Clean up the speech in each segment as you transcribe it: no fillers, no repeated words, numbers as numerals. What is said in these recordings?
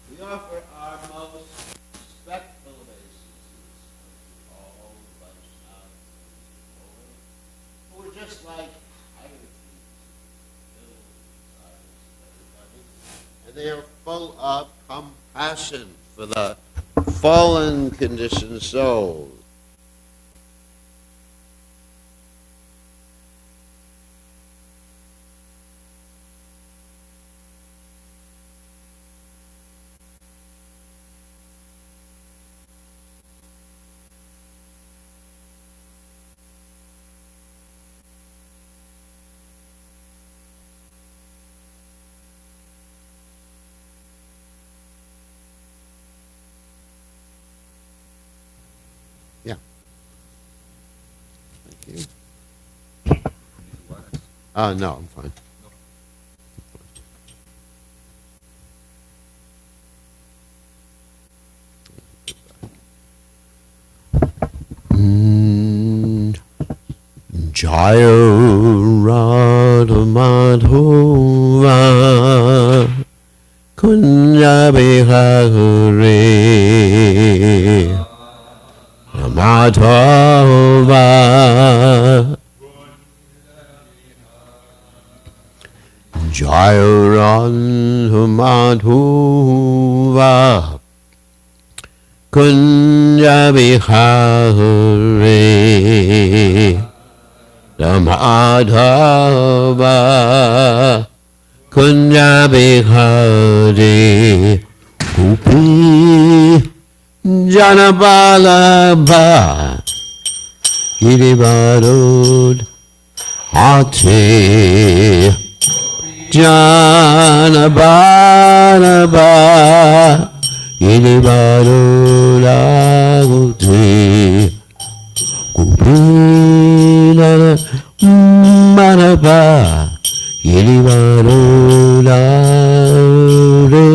We offer our most respectful obeisances to all the Vaishnavas who are just like and they are full of compassion for the fallen conditioned souls. Yeah. Thank you. No, I'm fine. Jaya Radha Madhova Kunya Bihare Madhova Jaya Radha Madhova Kunya Bihare Madhava Kunya Bihare Gopi Janabalabha Girivarud Hati Janabalabha Girivarud Hati Gopinara Manaba Girivarula Re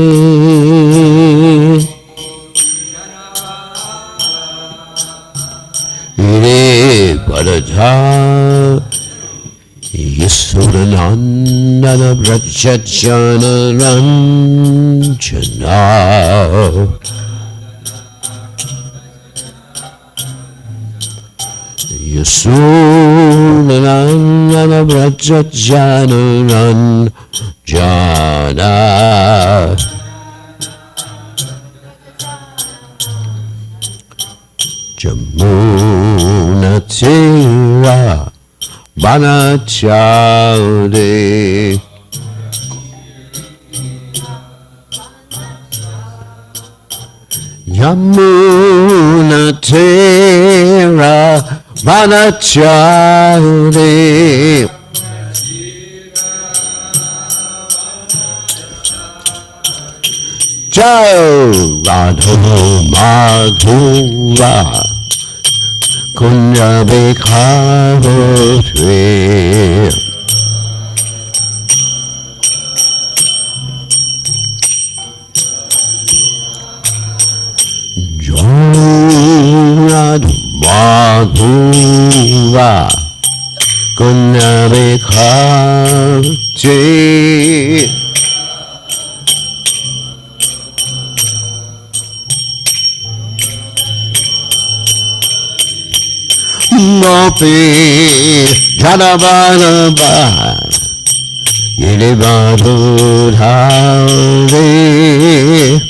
Re Badaja Yasuranandana Brajajana Ranjana Yasunanana Brajajana Ranjana Jamuna Tira Banachari Yamuna Tira Vanachari Jai Radha Madhura Kunya Bhikhavotri Jai Radha Madhura Kunya Bhikhavotri Gopi Janabalabha Girivarudhari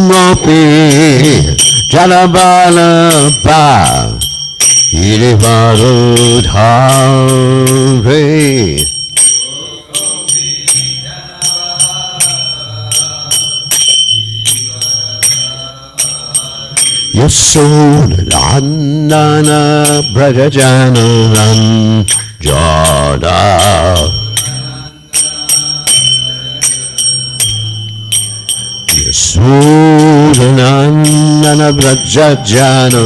Gopi Janabalabha Girivarudhari Yasunanana Brajajana Ranjana Yasunanana Brajajana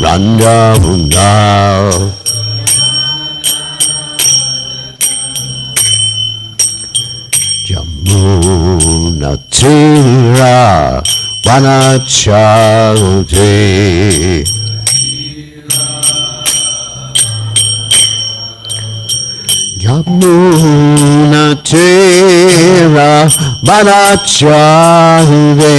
Ranjana Jamuna Tira Vanachauti Yamuna Tira Vanachauti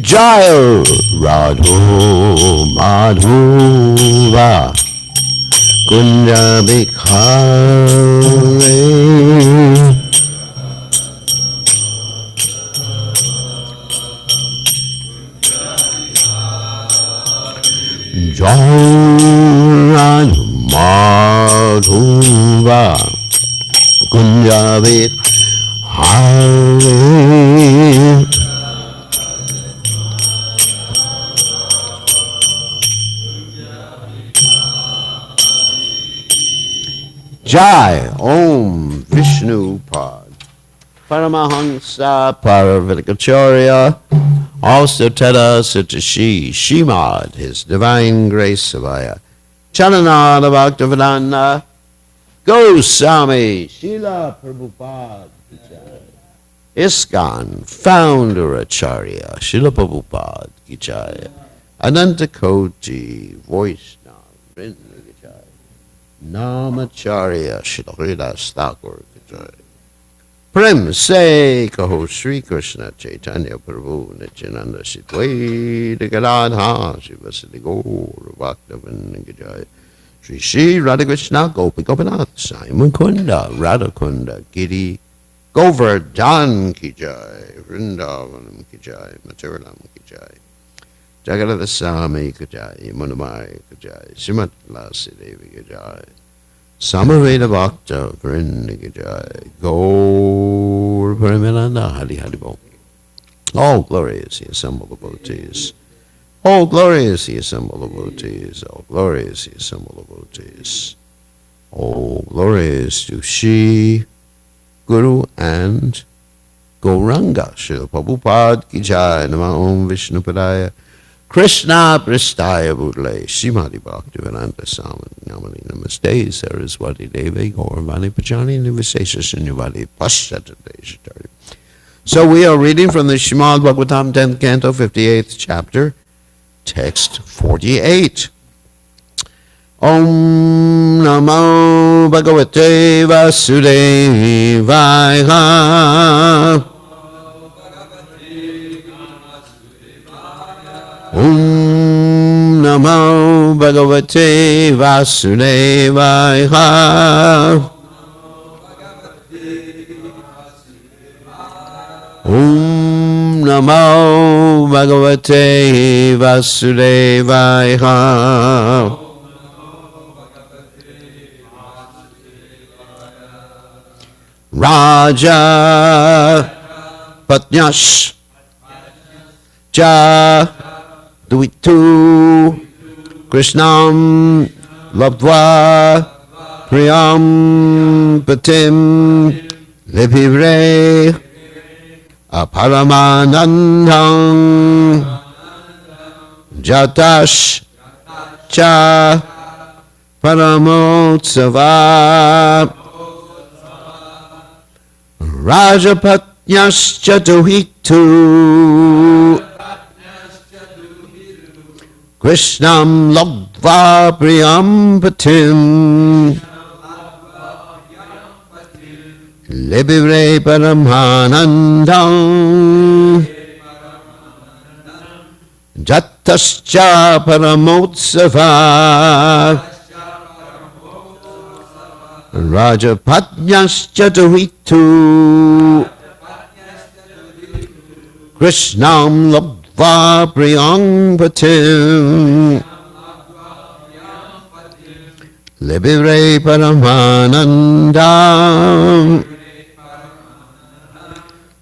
Jaya Radho Madhuva Kunja Bikhare Jaya Radho Madhuva Kunja Bikhare Jai Om Vishnu Pad Paramahansa Paravitakacharya also Tada Sutashi Shimad, His Divine Grace Savaya Chananada Bhaktivedanta Goswami Srila Prabhupada ISKCON Founder Acharya Srila Prabhupada Kichaya Ananta Koti Vaishnava Vrinda Namacharya Shri Haridas Thakur Kajai Prem Se Kaho Sri Krishna Chaitanya Prabhu Nityananda Shitwai Gadadha Shivasili Gaur Bhaktavan Kajai Shri Shri Radhakrishna Gopi Gopinath Simon Kunda Radhakunda Giri Govardhan Kajai Vrindavanam Kajai Maturalam Kajai Jagadada Sami Kajai, Munamai Kajai, Simat Lasi Devi Kajai, Samaveda Bhakta Vrinda Kajai, Gaur Parimalanda Hari Haribo. All glory is the assembled devotees. All glory is the assembled devotees. All glory is the assembled devotees. All glory is to Shri Guru and Gauranga. Srila Prabhupada Kajai, Nama Om Vishnu Padaya. Krishna Pristaya Budle, Shrimati Bhaktivedanta Swami Namani Namaste, Saraswati Devi, Gauravani Pachani, Nivasesha Shunyavadi, Pashtata Deshatari. So we are reading from the Srimad Bhagavatam 10th Canto, 58th chapter, text 48. Om Namo Bhagavate Vasudevaya. Om Namo Bhagavate Vasudevaya. Om Namo Bhagavate Vasudevaya. Raja Patnyash Cha Duitu Krishnam Labdva Priyam Patim Vipivre Aparamanandam Jatash Cha Paramotsava Rajapatnyascha Duhitu Krishnam Labdva Priyam Patim Libivre Paramanandam Jatascha Paramotsava Rajapatnyascha Duhitu Krishnam Labdva Priyam Patim Libivre Paramanandam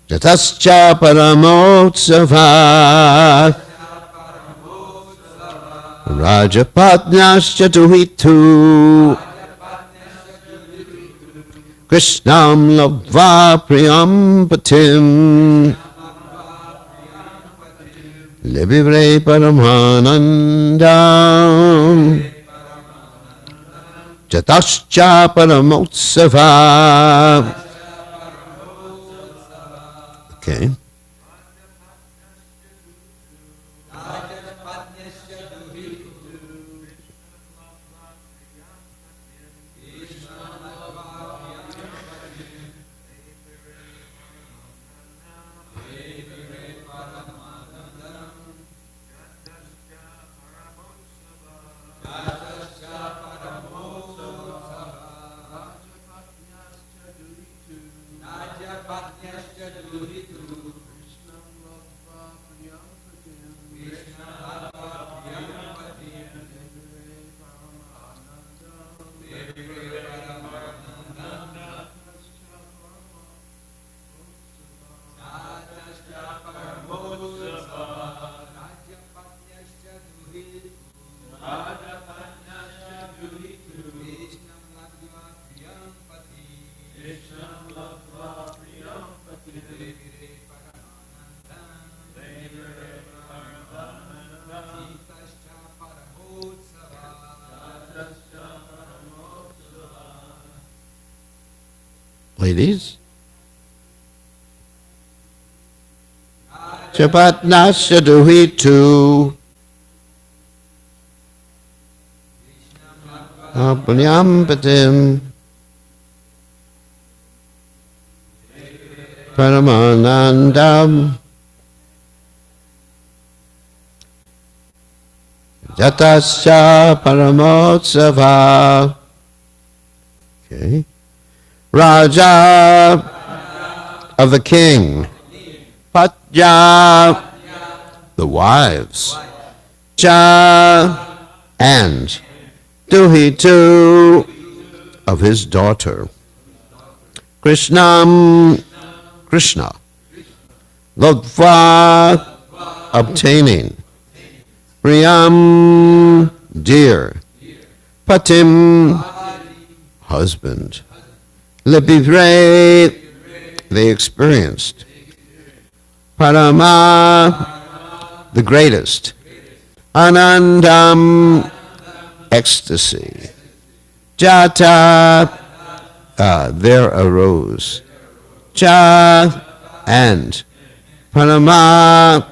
Jatascha Paramotsava Rajapatnyascha Duhitu Krishnam Labdva Priyam Patim Libivre Paramanandam Jatascha Paramotsava. Okay. Ladies. Chapatnasya duhitu Apanyam Paramanandam Jatasya Paramotsava. Okay. Raja of the king. Patya, the wives. Cha, and Duhitu, of his daughter. Krishnam, Krishna. Lodva, obtaining. Priyam, dear. Patim, husband. Lebivre, they experienced. Parama, the greatest. Anandam, ecstasy. Jata, there arose. Cha, and. Parama,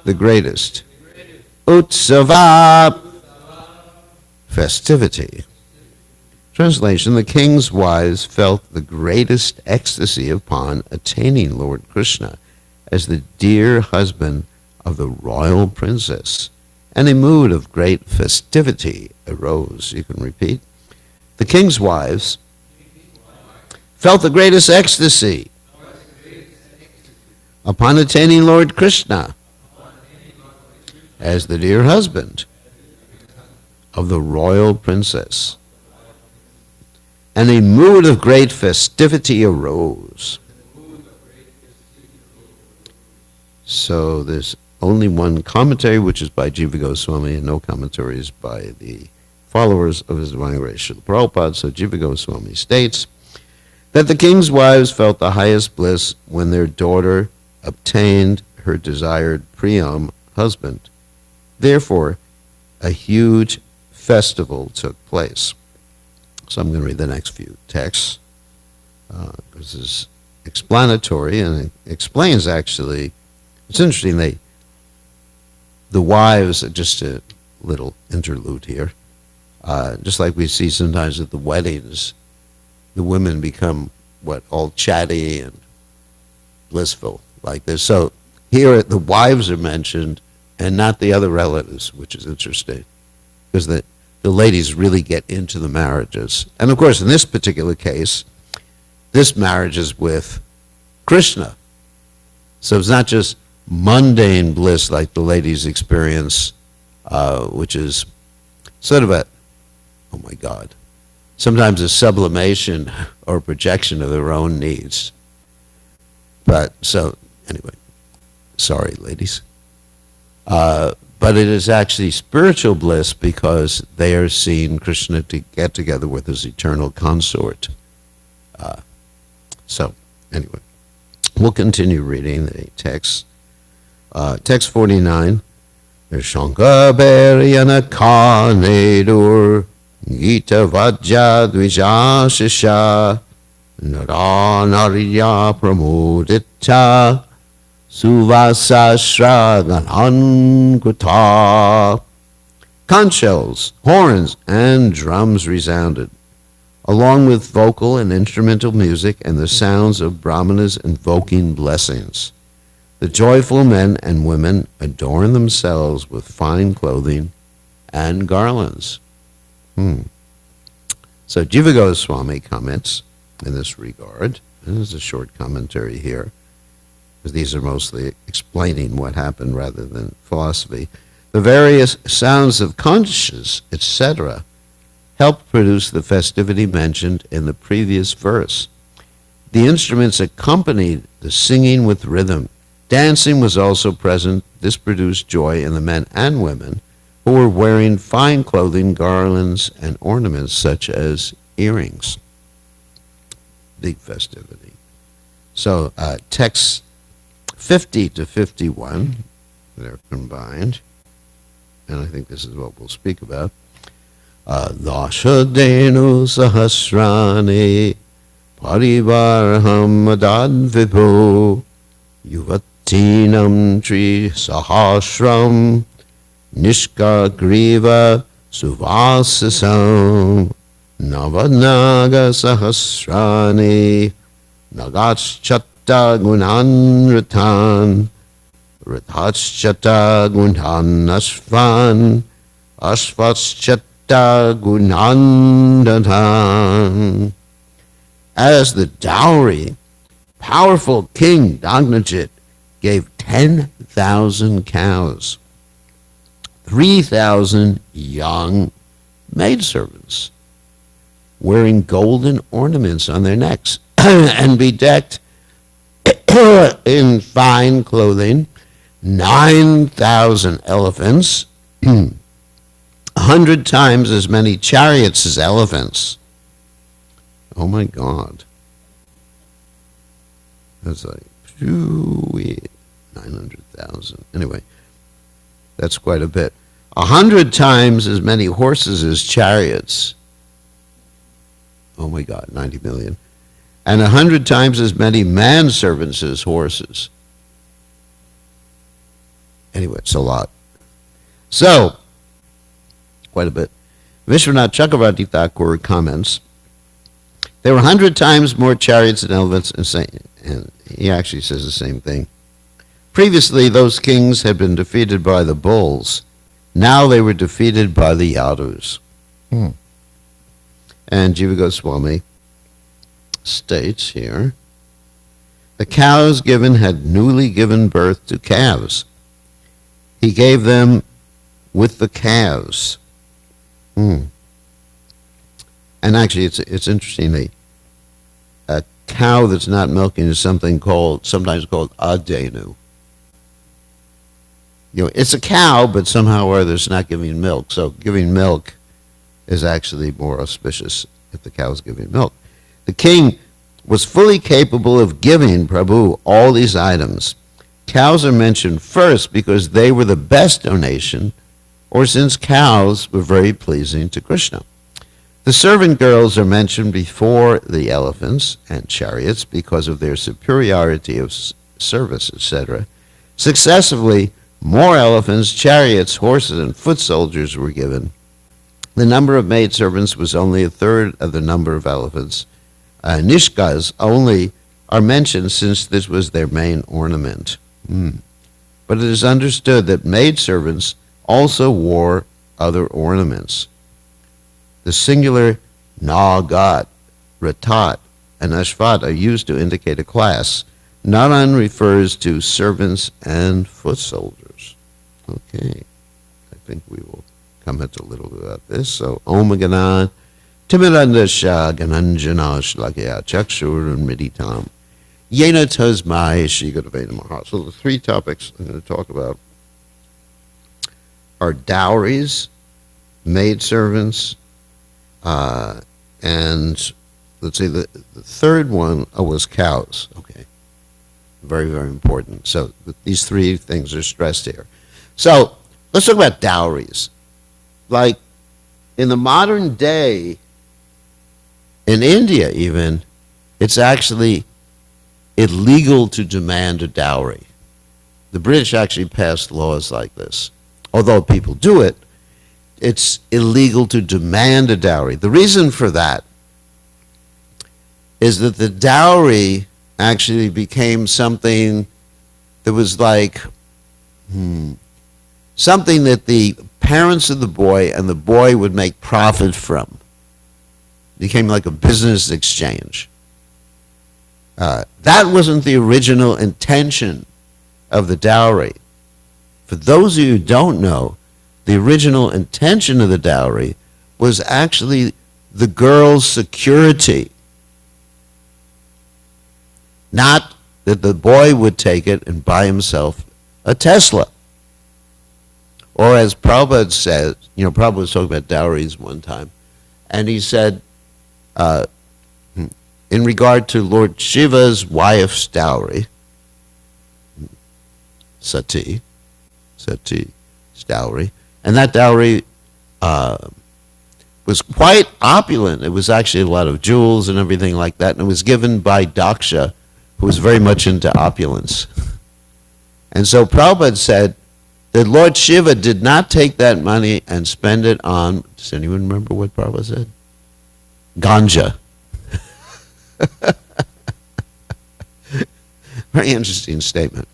the greatest. Utsava, festivity. Translation: the king's wives felt the greatest ecstasy upon attaining Lord Krishna as the dear husband of the royal princess, and a mood of great festivity arose. You can repeat. The king's wives felt the greatest ecstasy upon attaining Lord Krishna as the dear husband of the royal princess, and a mood of great festivity arose. So there's only one commentary, which is by Jiva Goswami, and no commentaries by the followers of His Divine Grace Srila Prabhupada. So Jiva Goswami states that the king's wives felt the highest bliss when their daughter obtained her desired Priyam husband. Therefore, a huge festival took place. So I'm going to read the next few texts. This is explanatory, and it explains, actually, it's interesting, the wives, just a little interlude here, just like we see sometimes at the weddings, the women become, all chatty and blissful, like this. So here the wives are mentioned, and not the other relatives, which is interesting, because the ladies really get into the marriages. And of course, in this particular case, this marriage is with Krishna. So it's not just mundane bliss like the ladies experience, which is sort of oh my God, sometimes a sublimation or projection of their own needs. But so, anyway, sorry, ladies. But it is actually spiritual bliss because they are seeing Krishna to get together with his eternal consort. So, anyway, we'll continue reading the text. Text 49. Shankha Beryana Kanedur Gita Vajja Dvijashisha Nara Nariya Pramodita Suvasashra Ganankuta. Conch shells, horns, and drums resounded, along with vocal and instrumental music and the sounds of brahmanas invoking blessings. The joyful men and women adorned themselves with fine clothing and garlands. So Jiva Goswami comments in this regard. There's a short commentary here, because these are mostly explaining what happened rather than philosophy. The various sounds of conches, etc., helped produce the festivity mentioned in the previous verse. The instruments accompanied the singing with rhythm. Dancing was also present. This produced joy in the men and women who were wearing fine clothing, garlands, and ornaments such as earrings. Big festivity. So texts 50 to 51, they're combined, and I think this is what we'll speak about. Dashadenu sahasrani parivarham adadvipu yuvatinam tri sahasram nishkagriva suvasasam navanaga sahasrani nagatschatta gunanratan Radhachata Gunhan Ashvan Ashvatschata Gunandanhan. As the dowry, powerful King Dagnajit gave 10,000 cows, 3,000 young maidservants, wearing golden ornaments on their necks and bedecked in fine clothing, 9,000 elephants, 100 times as many chariots as elephants. Oh my God. That's like, 900,000. Anyway, that's quite a bit. 100 times as many horses as chariots. Oh my God, 90 million. And 100 times as many manservants as horses. Anyway, it's a lot. So, quite a bit. Vishwanath Chakravarti Thakur comments, there were 100 times more chariots and elephants, and he actually says the same thing. Previously, those kings had been defeated by the bulls. Now they were defeated by the Yadus. And Jiva Goswami states here, the cows given had newly given birth to calves. He gave them with the calves. And actually, it's interesting. A cow that's not milking is sometimes called adenu. You know, it's a cow, but somehow or other it's not giving milk. So giving milk is actually more auspicious if the cow is giving milk. The king was fully capable of giving Prabhu all these items. Cows are mentioned first because they were the best donation, or since cows were very pleasing to Krishna. The servant girls are mentioned before the elephants and chariots because of their superiority of service, etc. Successively, more elephants, chariots, horses, and foot soldiers were given. The number of maidservants was only a third of the number of elephants. Nishkas only are mentioned since this was their main ornament. But it is understood that maidservants also wore other ornaments. The singular nagat, ratat, and ashvat are used to indicate a class. Naran refers to servants and foot soldiers. Okay, I think we will comment a little bit about this. So, Om Ganan, Timirandasha Gananjana Shlakya Chakshur Miditam. Yena Tasmai Shigadavena Maha. So the three topics I'm going to talk about are dowries, maidservants, and let's see, the third one was cows. Okay. Very, very important. So these three things are stressed here. So let's talk about dowries. Like, in the modern day, in India even, it's actually illegal to demand a dowry. The British actually passed laws like this. Although people do it, it's illegal to demand a dowry. The reason for that is that the dowry actually became something that was like something that the parents of the boy and the boy would make profit from. It became like a business exchange. That wasn't the original intention of the dowry. For those of you who don't know, the original intention of the dowry was actually the girl's security. Not that the boy would take it and buy himself a Tesla. Or as Prabhupada said, Prabhupada was talking about dowries one time, and he said, in regard to Lord Shiva's wife's dowry, Sati's dowry, and that dowry was quite opulent. It was actually a lot of jewels and everything like that, and it was given by Daksha, who was very much into opulence. And so Prabhupada said that Lord Shiva did not take that money and spend it on, does anyone remember what Prabhupada said? Ganja. Very interesting statement.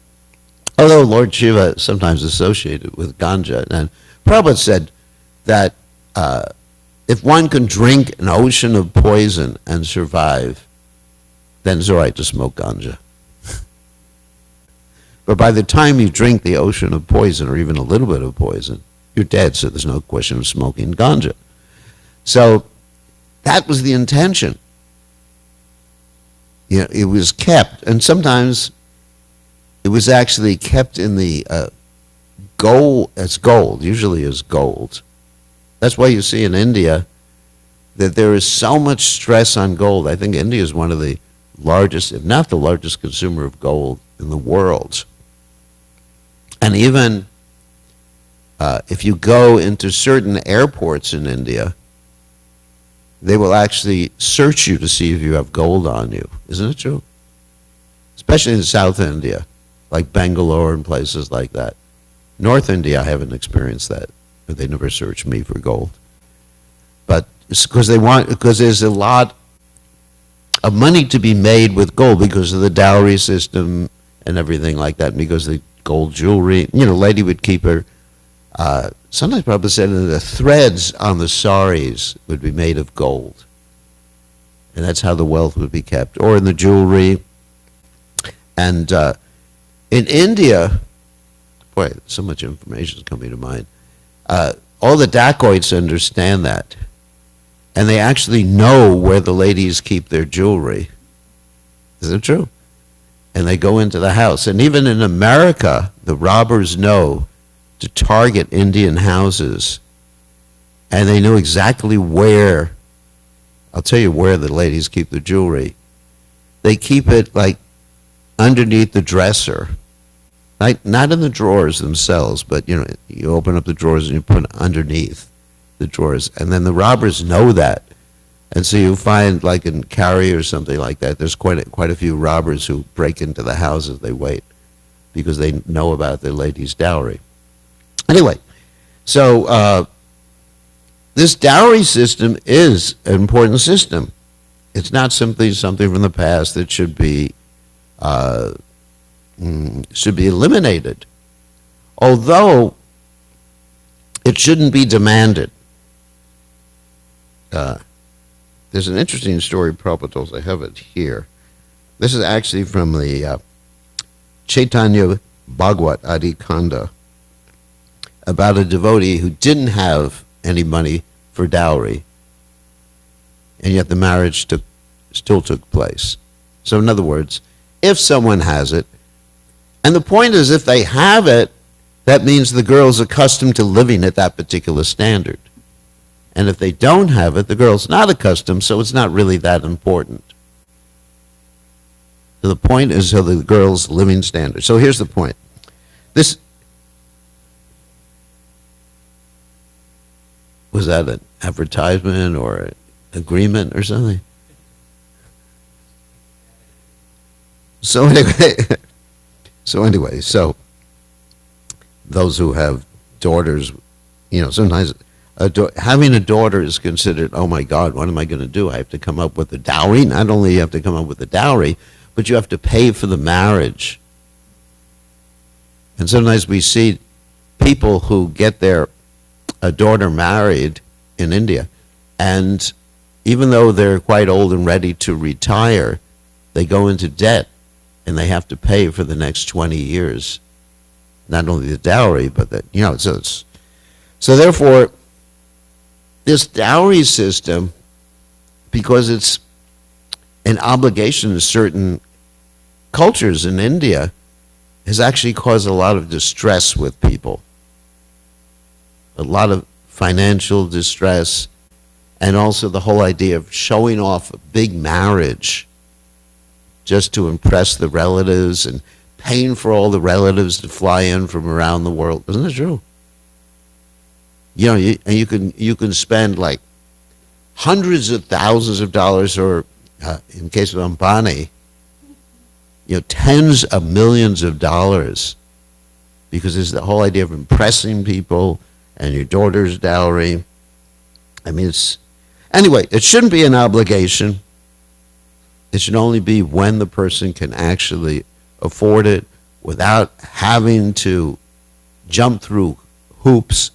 Although Lord Shiva is sometimes associated with ganja, and Prabhupada said that if one can drink an ocean of poison and survive, then it's all right to smoke ganja. But by the time you drink the ocean of poison, or even a little bit of poison, you're dead, so there's no question of smoking ganja. So that was the intention. It was kept, and sometimes it was actually kept in the gold, as gold, usually as gold. That's why you see in India that there is so much stress on gold. I think India is one of the largest, if not the largest consumer of gold in the world. And even if you go into certain airports in India, they will actually search you to see if you have gold on you. Isn't it true? Especially in South India, like Bangalore and places like that. North India, I haven't experienced that. They never search me for gold. But it's because there's a lot of money to be made with gold because of the dowry system and everything like that, and because of the gold jewelry. Lady would keep her, sometimes Prabhupada said that the threads on the saris would be made of gold. And that's how the wealth would be kept. Or in the jewelry. And in India, boy, so much information is coming to mind. All the dacoits understand that. And they actually know where the ladies keep their jewelry. Is it true? And they go into the house. And even in America, the robbers know to target Indian houses. And they know exactly where, I'll tell you where the ladies keep their jewelry. They keep it like underneath the dresser. Like, not in the drawers themselves, but you open up the drawers and you put it underneath the drawers. And then the robbers know that. And so you find, like in Cary or something like that, there's quite a few robbers who break into the houses. They wait because they know about their lady's dowry. Anyway, so this dowry system is an important system. It's not simply something from the past that should be eliminated. Although it shouldn't be demanded. There's an interesting story Prabhupada tells. I have it here. This is actually from the Chaitanya Bhagavat Adi Kanda about a devotee who didn't have any money for dowry, and yet the marriage still took place. So in other words, if someone has it, and the point is if they have it, that means the girl's accustomed to living at that particular standard. And if they don't have it, the girl's not accustomed, so it's not really that important. So the point is the girl's living standard. So here's the point. Was that advertisement or agreement or something? So anyway, so those who have daughters, sometimes having a daughter is considered, oh my God, what am I going to do? I have to come up with a dowry. Not only you have to come up with a dowry, but you have to pay for the marriage. And sometimes we see people who get their daughter married in India, and even though they're quite old and ready to retire, they go into debt and they have to pay for the next 20 years. Not only the dowry, but so therefore, this dowry system, because it's an obligation to certain cultures in India, has actually caused a lot of distress with people. A lot of financial distress, and also the whole idea of showing off a big marriage just to impress the relatives and paying for all the relatives to fly in from around the world. Isn't that true? You can spend like hundreds of thousands of dollars, or in case of Ambani, tens of millions of dollars, because there's the whole idea of impressing people and your daughter's dowry. I mean, anyway, it shouldn't be an obligation. It should only be when the person can actually afford it without having to jump through hoops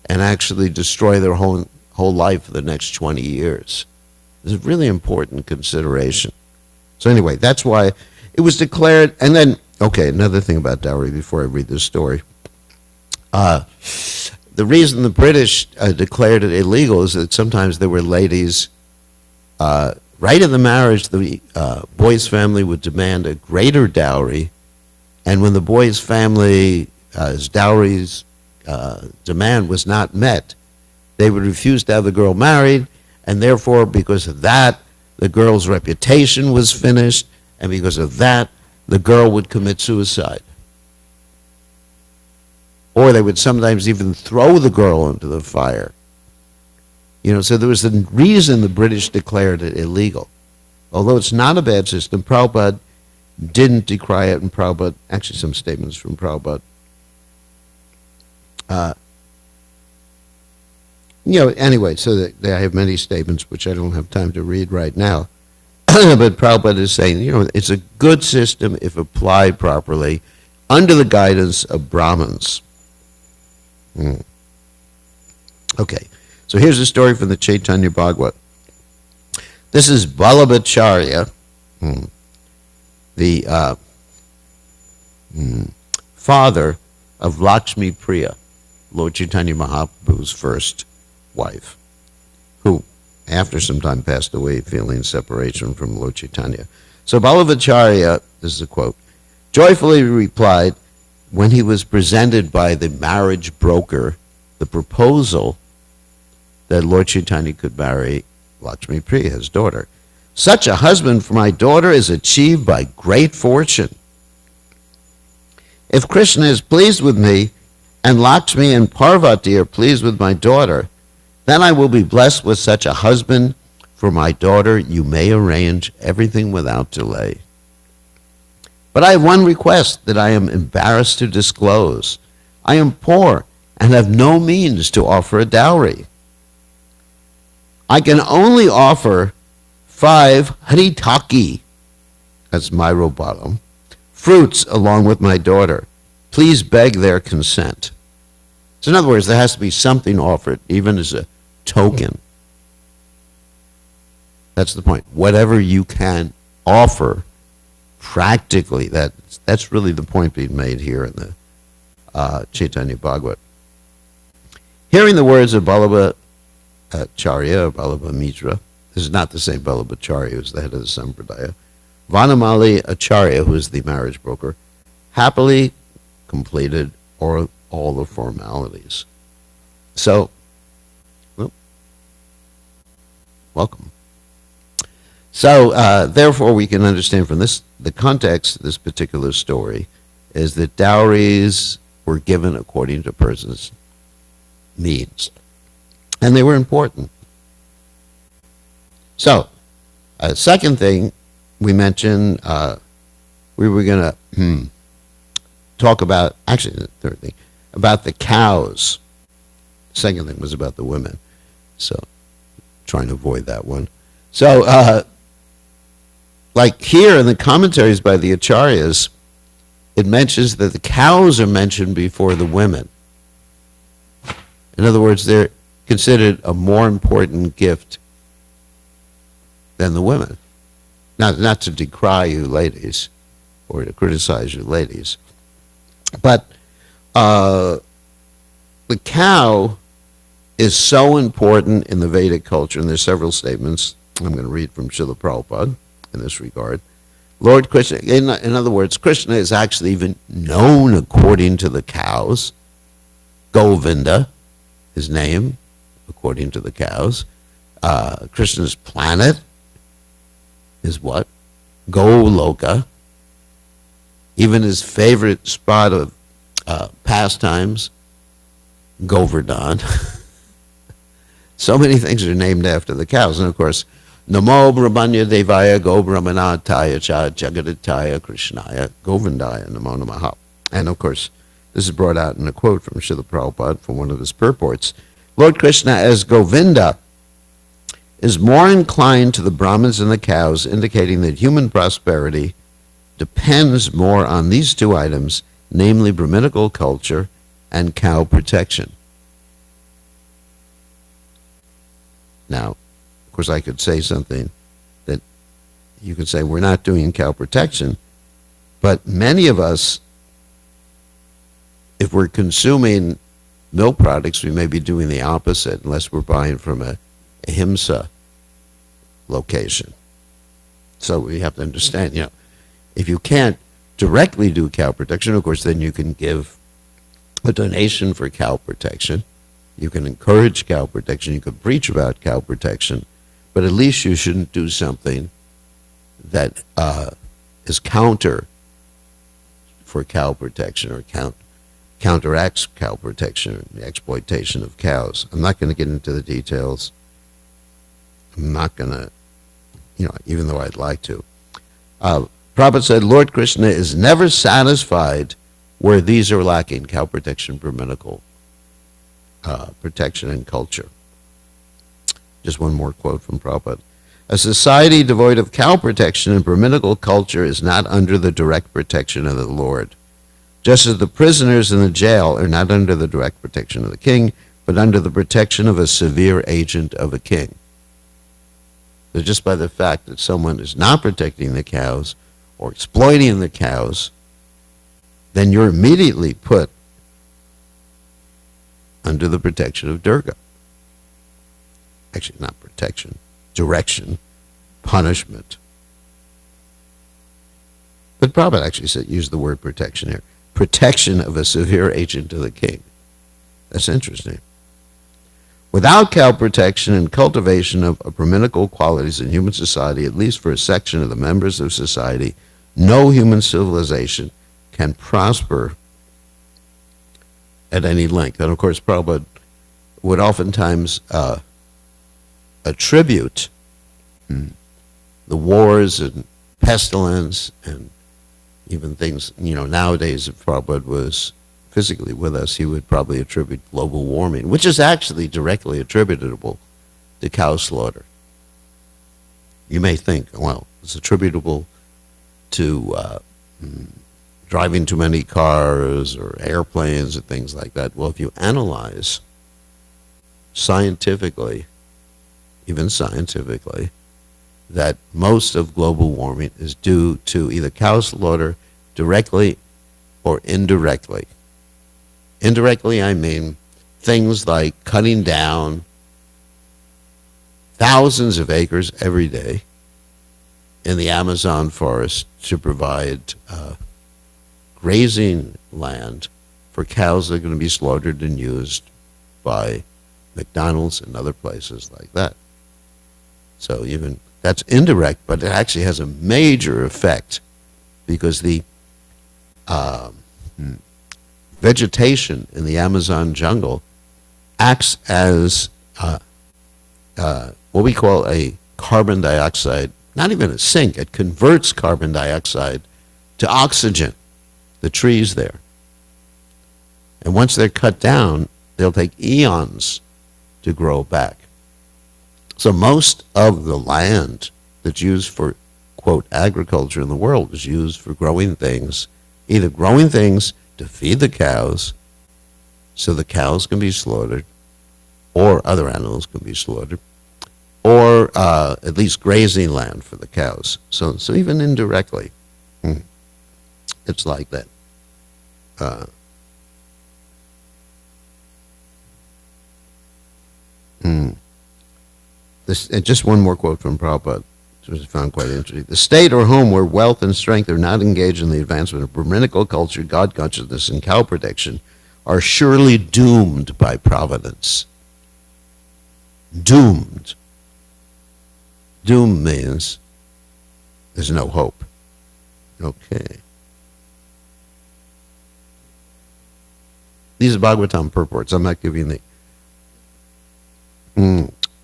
and actually destroy their whole life for the next 20 years. It's a really important consideration. So anyway, that's why it was declared. And then, okay, another thing about dowry before I read this story. The reason the British declared it illegal is that sometimes there were ladies, right in the marriage, the boy's family would demand a greater dowry, and when the boy's family's dowry's demand was not met, they would refuse to have the girl married, and therefore, because of that, the girl's reputation was finished, and because of that, the girl would commit suicide. Or they would sometimes even throw the girl into the fire. So there was a reason the British declared it illegal. Although it's not a bad system, Prabhupada didn't decry it, and Prabhupada, actually some statements from Prabhupada. Anyway, so I have many statements which I don't have time to read right now. But Prabhupada is saying, it's a good system if applied properly under the guidance of Brahmins. Okay, so here's a story from the Chaitanya Bhagavat. This is Vallabhacharya, the father of Lakshmi Priya, Lord Chaitanya Mahaprabhu's first wife, who after some time passed away feeling separation from Lord Chaitanya. So Vallabhacharya, this is a quote, joyfully replied, when he was presented by the marriage broker the proposal that Lord Chaitanya could marry Lakshmi Priya, his daughter. Such a husband for my daughter is achieved by great fortune. If Krishna is pleased with me, and Lakshmi and Parvati are pleased with my daughter, then I will be blessed with such a husband for my daughter. You may arrange everything without delay. But I have one request that I am embarrassed to disclose. I am poor and have no means to offer a dowry. I can only offer 5 haritaki, that's myro bottom, fruits along with my daughter. Please beg their consent. So in other words, there has to be something offered, even as a token. That's the point. Whatever you can offer practically, that's really the point being made here in the Chaitanya Bhagavat. Hearing the words of Vallabhacharya, or Vallabhamitra, this is not the same Vallabhacharya who's the head of the Sampradaya, Vanamali Acharya, who is the marriage broker, happily completed all the formalities. So, well, welcome. So, therefore, we can understand from this, the context of this particular story is that dowries were given according to a person's means. and they were important. So, second thing we mentioned, we were going to talk about, actually the third thing, about the cows. Second thing was about the women. So, trying to avoid that one. So, like here in the commentaries by the Acharyas, it mentions that the cows are mentioned before the women. In other words, they're considered a more important gift than the women. Not to decry you ladies or to criticize you ladies, but the cow is so important in the Vedic culture, and there's several statements I'm going to read from Srila Prabhupada in this regard. Lord Krishna, in other words, Krishna is actually even known according to the cows. Govinda, his name, according to the cows. Krishna's planet is what? Goloka. Even his favorite spot of pastimes, Govardhan. So many things are named after the cows. And of course, Namo Brahmanya Devaya Go Brahmanataya Cha Jagadataya Krishnaya Govindaya Namo Namaha. And of course, this is brought out in a quote from Srila Prabhupada from one of his purports. Lord Krishna as Govinda is more inclined to the Brahmins and the cows, indicating that human prosperity depends more on these two items, namely Brahminical culture and cow protection. Now, of course, I could say something that you could say we're not doing cow protection, but many of us, if we're consuming milk products, we may be doing the opposite unless we're buying from a Ahimsa location. So we have to understand, if you can't directly do cow protection, of course, then you can give a donation for cow protection. You can encourage cow protection. You can preach about cow protection. But at least you shouldn't do something that is counter for cow protection or counteracts cow protection, the exploitation of cows. I'm not going to get into the details. I'm not going to, even though I'd like to. Prabhupada said, Lord Krishna is never satisfied where these are lacking, cow protection, Brahminical protection, and culture. Just one more quote from Prabhupada. A society devoid of cow protection and Brahminical culture is not under the direct protection of the Lord. Just as the prisoners in the jail are not under the direct protection of the king, but under the protection of a severe agent of a king. So just by the fact that someone is not protecting the cows or exploiting the cows, then you're immediately put under the protection of Durga. Actually, not protection, direction, punishment. But Prabhupada actually used the word protection here. Protection of a severe agent of the king. That's interesting. Without cow protection and cultivation of Brahminical qualities in human society, at least for a section of the members of society, no human civilization can prosper at any length. And of course, Prabhupada would oftentimes attribute the wars and pestilence and even things, nowadays if Prabhupada was physically with us, he would probably attribute global warming, which is actually directly attributable to cow slaughter. You may think, well, it's attributable to driving too many cars or airplanes and things like that. Well, if you analyze scientifically, even scientifically, that most of global warming is due to either cow slaughter directly or indirectly. Indirectly, I mean things like cutting down thousands of acres every day in the Amazon forest to provide grazing land for cows that are going to be slaughtered and used by McDonald's and other places like that. So even that's indirect, but it actually has a major effect because the vegetation in the Amazon jungle acts as what we call a carbon dioxide, not even a sink, it converts carbon dioxide to oxygen, the trees there. And once they're cut down, they'll take eons to grow back. So most of the land that's used for, quote, agriculture in the world is used for growing things, either growing things to feed the cows so the cows can be slaughtered, or other animals can be slaughtered, or at least grazing land for the cows. So even indirectly, it's like that. Just one more quote from Prabhupada, which I found quite interesting. The state or home where wealth and strength are not engaged in the advancement of Brahminical culture, God consciousness, and cow protection are surely doomed by providence. Doomed. Doom means there's no hope. Okay. These are Bhagavatam purports. I'm not giving the...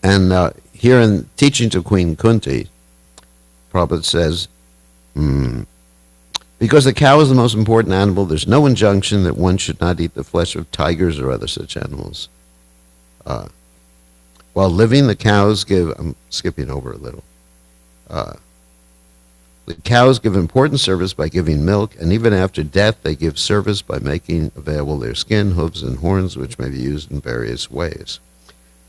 And here in Teachings of Queen Kunti, Prabhupada says, because the cow is the most important animal, there's no injunction that one should not eat the flesh of tigers or other such animals. While living, the cows give... I'm skipping over a little. The cows give important service by giving milk, and even after death, they give service by making available their skin, hooves, and horns, which may be used in various ways.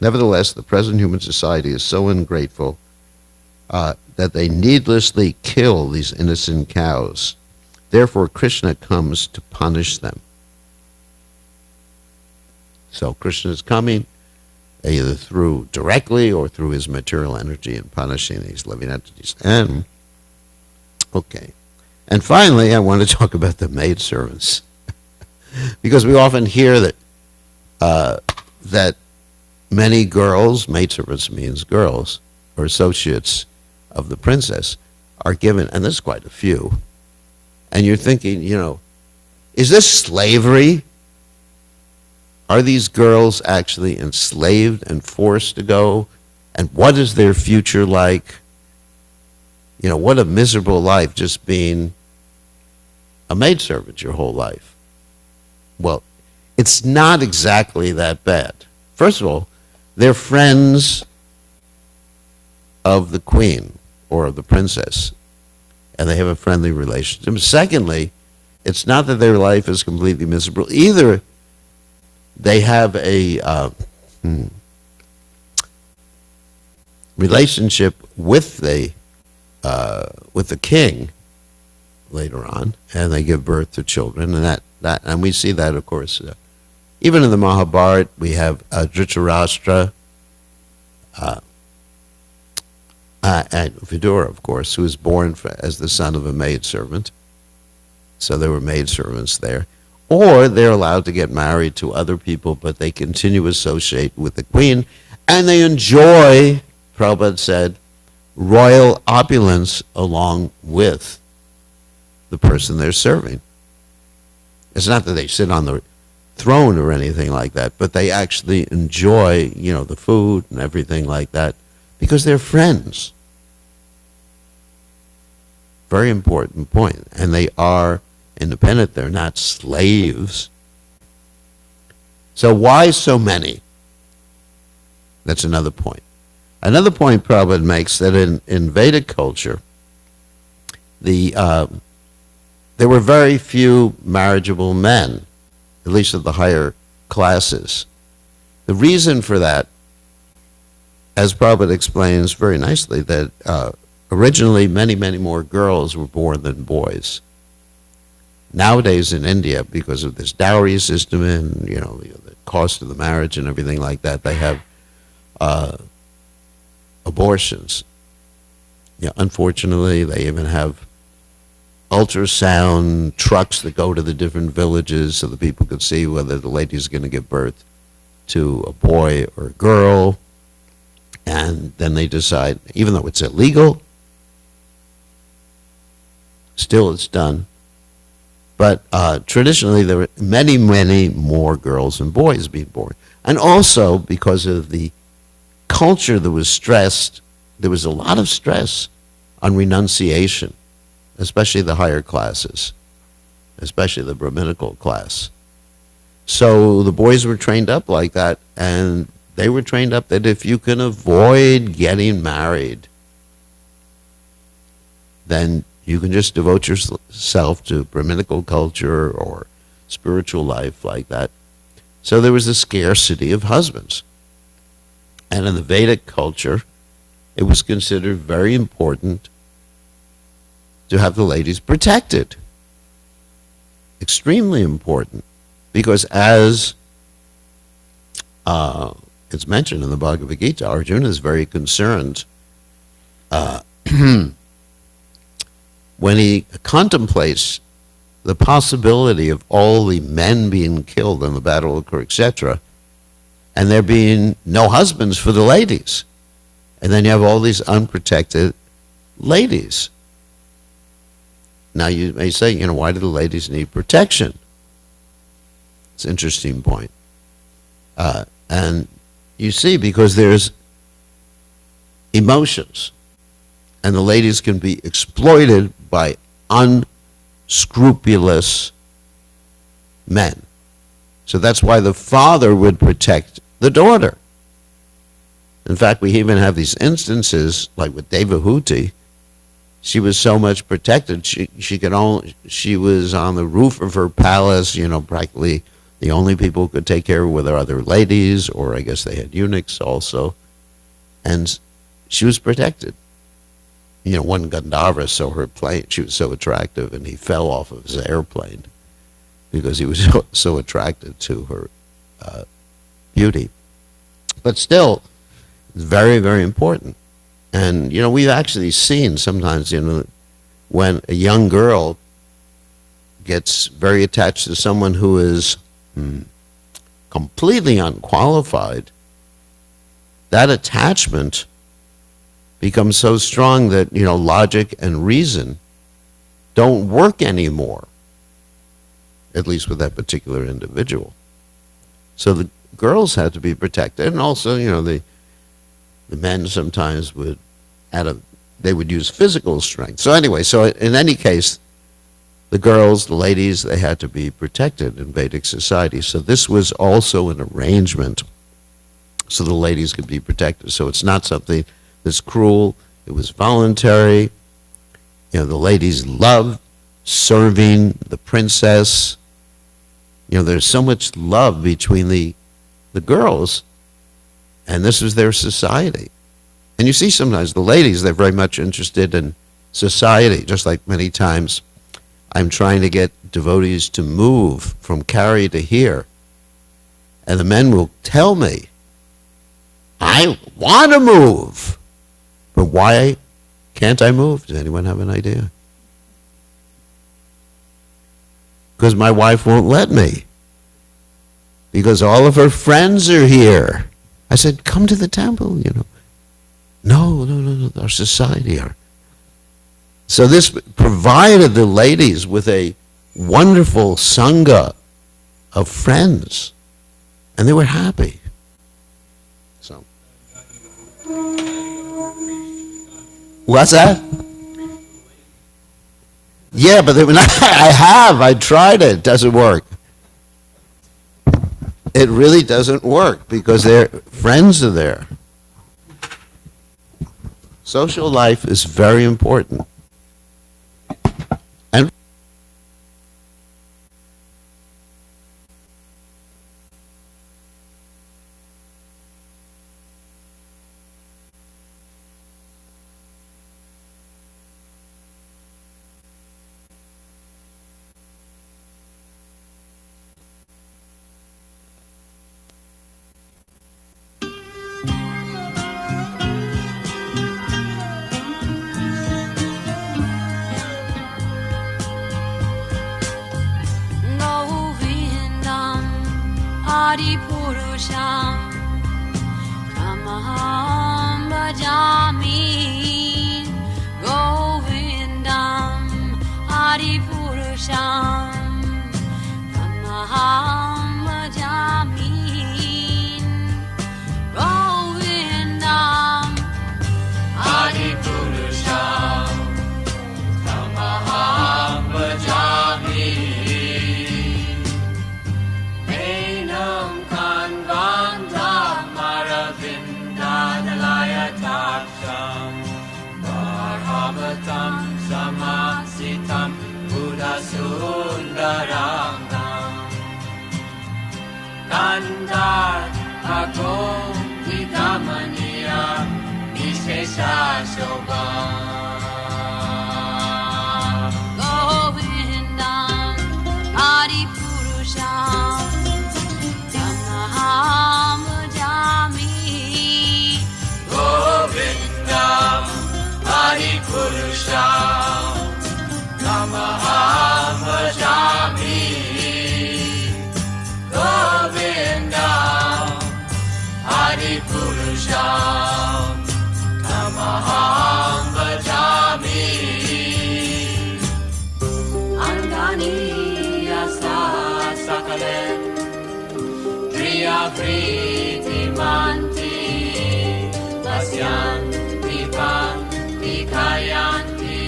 Nevertheless, the present human society is so ungrateful that they needlessly kill these innocent cows. Therefore, Krishna comes to punish them. So Krishna is coming either through directly or through his material energy and punishing these living entities. And finally, I want to talk about the maidservants, because we often hear that many girls, maidservants means girls, or associates of the princess, are given, and there's quite a few. And you're thinking, is this slavery? Are these girls actually enslaved and forced to go? And what is their future like? What a miserable life just being a maidservant your whole life. Well, it's not exactly that bad. First of all, they're friends of the queen or of the princess, and they have a friendly relationship. Secondly, it's not that their life is completely miserable. Either they have a relationship with the king later on, and they give birth to children, and and we see that, of course, even in the Mahabharata. We have Dhritarashtra and Vidura, of course, who was born as the son of a maidservant. So there were maidservants there. Or they're allowed to get married to other people, but they continue to associate with the queen, and they enjoy, Prabhupada said, royal opulence along with the person they're serving. It's not that they sit on the throne or anything like that, but they actually enjoy, the food and everything like that, because they're friends. Very important point. And they are independent. They're not slaves. So why so many? That's another point. Another point Prabhupada makes, that in Vedic culture, there were very few marriageable men, at least of the higher classes. The reason for that, as Prabhupada explains very nicely, that originally many, many more girls were born than boys. Nowadays in India, because of this dowry system and the cost of the marriage and everything like that, they have abortions. Unfortunately, they even have ultrasound trucks that go to the different villages so the people could see whether the lady's going to give birth to a boy or a girl. And then they decide, even though it's illegal, still it's done. But traditionally, there were many, many more girls than boys being born. And also because of the culture that was stressed, there was a lot of stress on renunciation, especially the higher classes, especially the Brahminical class. So the boys were trained up like that, and they were trained up that if you can avoid getting married, then you can just devote yourself to Brahminical culture or spiritual life like that. So there was a scarcity of husbands. And in the Vedic culture, it was considered very important to have the ladies protected. Extremely important. Because as it's mentioned in the Bhagavad Gita, Arjuna is very concerned when he contemplates the possibility of all the men being killed in the Battle of Kurukshetra, and there being no husbands for the ladies. And then you have all these unprotected ladies. Now you may say, why do the ladies need protection? It's an interesting point. And you see, because there's emotions, and the ladies can be exploited by unscrupulous men. So that's why the father would protect the daughter. In fact, we even have these instances, like with Devahuti. She was so much protected, she was on the roof of her palace, practically the only people who could take care of her were their other ladies, or I guess they had eunuchs also. And she was protected. One Gandharva saw her plane, she was so attractive, and he fell off of his airplane because he was so attracted to her beauty. But still, it's very, very important. And, we've actually seen sometimes, when a young girl gets very attached to someone who is completely unqualified, that attachment becomes so strong that, logic and reason don't work anymore, at least with that particular individual. So the girls had to be protected, and also, the men sometimes would they would use physical strength. So anyway, in any case, the girls, the ladies, they had to be protected in Vedic society. So this was also an arrangement so the ladies could be protected. So it's not something that's cruel. It was voluntary. The ladies loved serving the princess. There's so much love between the girls, and this was their society. And you see sometimes the ladies, they're very much interested in society, just like many times I'm trying to get devotees to move from Kari to here. And the men will tell me, I want to move, but why can't I move? Does anyone have an idea? Because my wife won't let me. Because all of her friends are here. I said, come to the temple, No, our society are. So this provided the ladies with a wonderful sangha of friends, and they were happy. So, what's that? Yeah, but I tried it. It doesn't work. It really doesn't work because their friends are there. Social life is very important. And Purusham Tamaham Bhajami Govindam Adi Purusham Tamaham Bhajami Govindam Bhagavatam Samasitam Buddha Sundarangam Kandar Agom Vidamaniya Vishesha Shobham Govindam Adi Purusham Tamaham Bhajami Govindam Adi Purusham Tamaham Bhajami Govindam Adi Purusham Tamaham Bhajami Angani Yasa Sakalen Kriya Priti Manti Vasyanti Panti Kayanti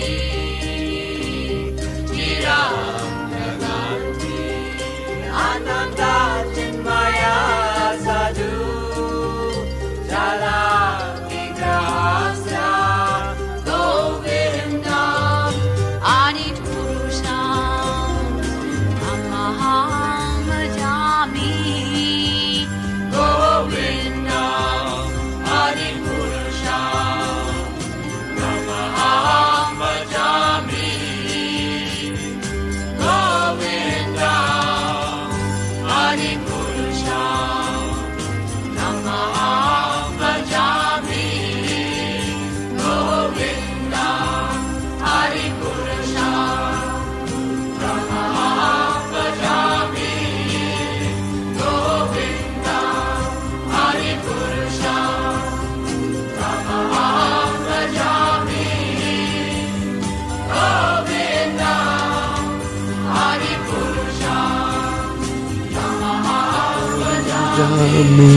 Chiram Jaganti Ananda Chinmaya Sadhu Jala Vigrahasya Govindam Adi Purusham Tamaham Bhajami Govindam Adi Purusham Tamaham Bhajami Govindam Adi Purusham Tamaham Bhajami Govindam Adi Purusham Tamaham Bhajami Govindam Adi Purusham Tamaham Bhajami Govindam Adi Purusham Tamaham Jami.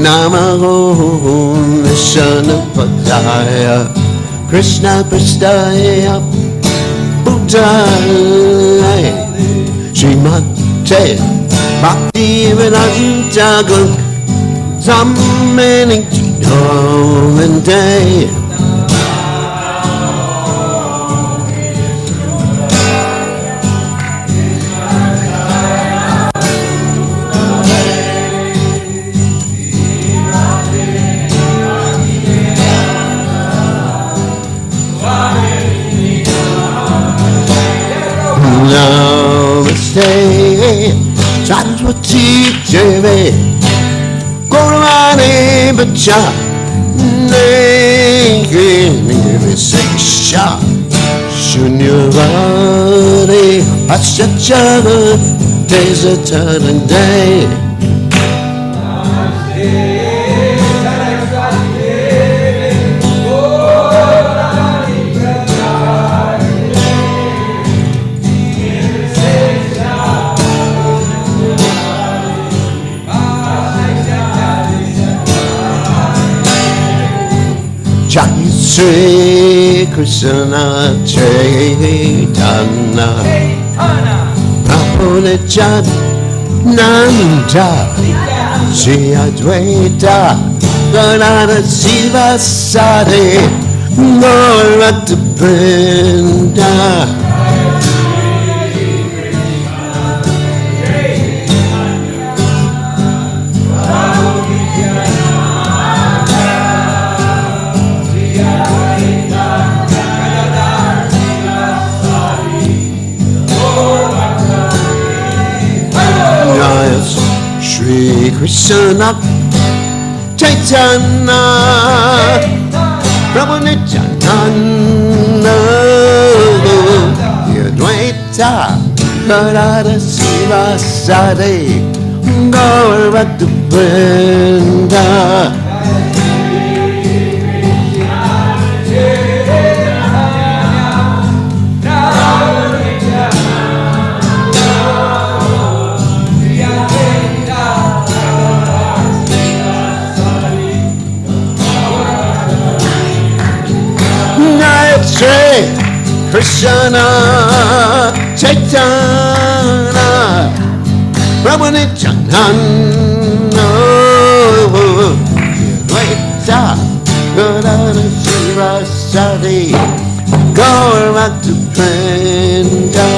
Namaho Vishnupadaya Krishna Prasthaya Buddhaya Srimate Bhaktivedanta Goswami Day. Namaste Saraswati Devi Gauravani Bacha Nirvisesha Shunyavani Paschachava Desatanande. Jai Sri Krishna Chaitanya Prabhu Nityananda Shri Advaita Gadadhara Sivasari Gaurata Vrinda. Shri Krishna Chaitanya Prabhu Nityananda Advaita Gadadhara Sivasari Gaurata Vrinda. Krishna Chaitanya Prabhu Nityananda Advaita Gadadhara Sivasadi Gaur Bhakta Vrinda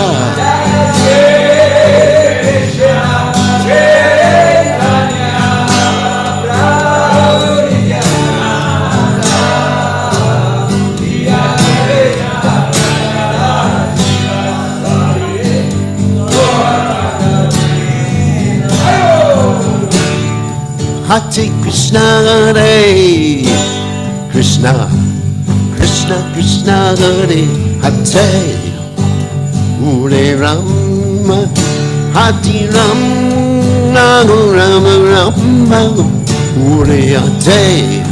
Hare Krishna, Hare Krishna, Krishna Krishna, Hare Hare, Hare Rama, Hare Rama, Rama Rama, Hare Hare.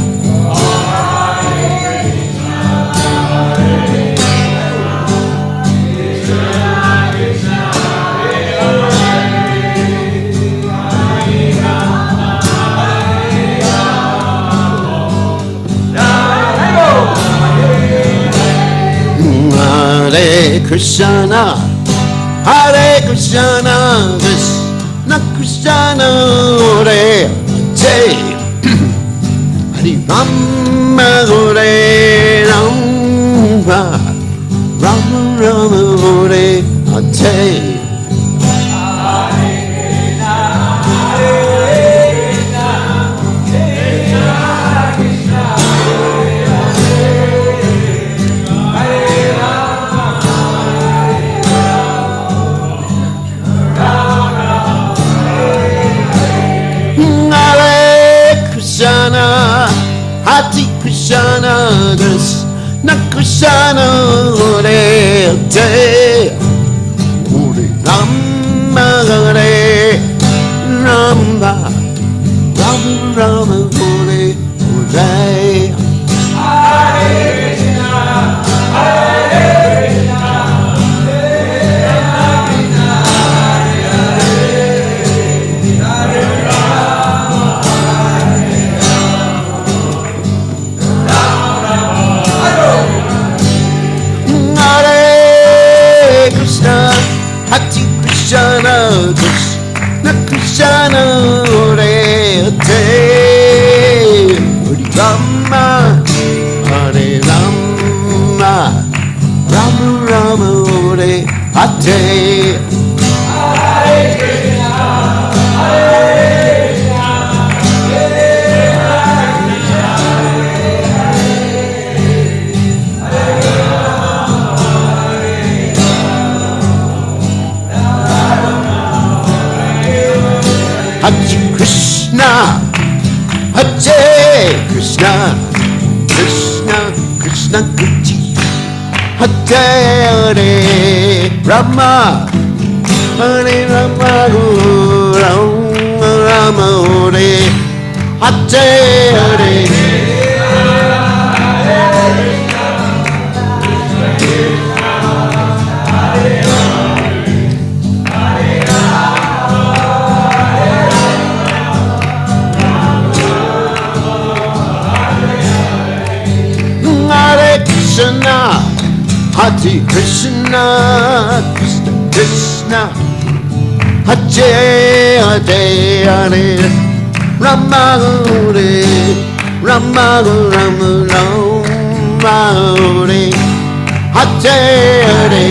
Hare Krishna, Hare Krishna, Krishna Krishna, Hare Hare, Hare Rama, Hare Rama, Rama Rama, Hare Hare. Hare Krishna, Krishna Krishna, Hare Hare, Hare Rama, Hare Rama, Rama Rama, Hare Hare. Krishna, Krishna Krishna, Hare Hare, Hare Rama, Hare Rama, Rama Rama, Hare Hare. Hare Krishna, Hare Krishna, Krishna Krishna Hare Hare, Rama, Hare Rama, Rama Rama, Hare Hare. Krishna, Hare Krishna, Krishna Krishna, Hare Hare, Hare Rama, Hare Rama, Rama Rama, Hare Hare.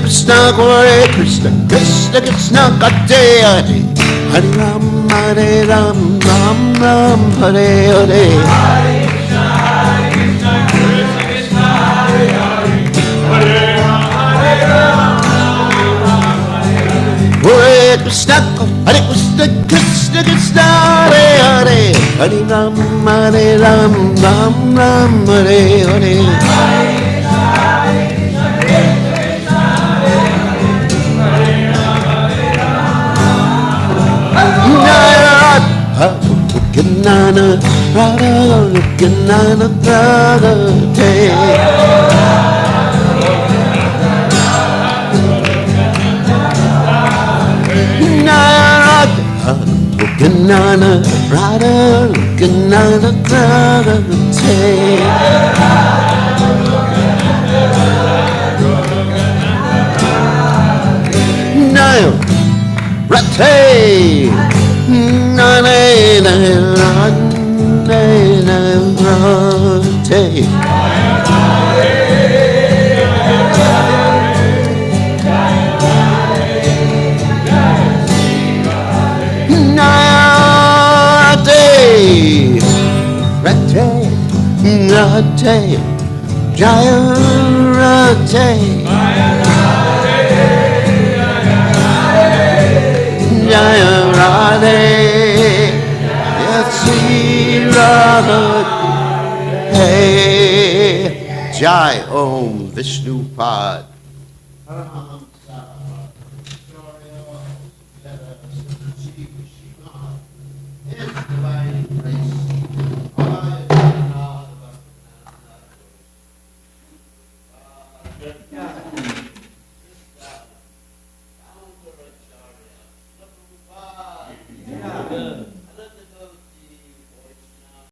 Krishna, Hare Krishna, Krishna Krishna, Hare Hare, Hare Ram, Hare Ram, Ram Ram, Hare Hare. Hare Krishna, Krishna Hare Hare, Hare Ram, Hare Ram, Ram Hare Hare. Hare Krishna, Krishna Krishna, Hare Hare, Hare Ram, Hare Ram, Ram Ram, Hare Hare. Nana Radha looking at another day. Looking on a rider, looking on a brother Now, rate, Rate, Jaya Rate, Jaya Radhe, Yatsi Radha, Hey, Jai Om Vishnu Pad.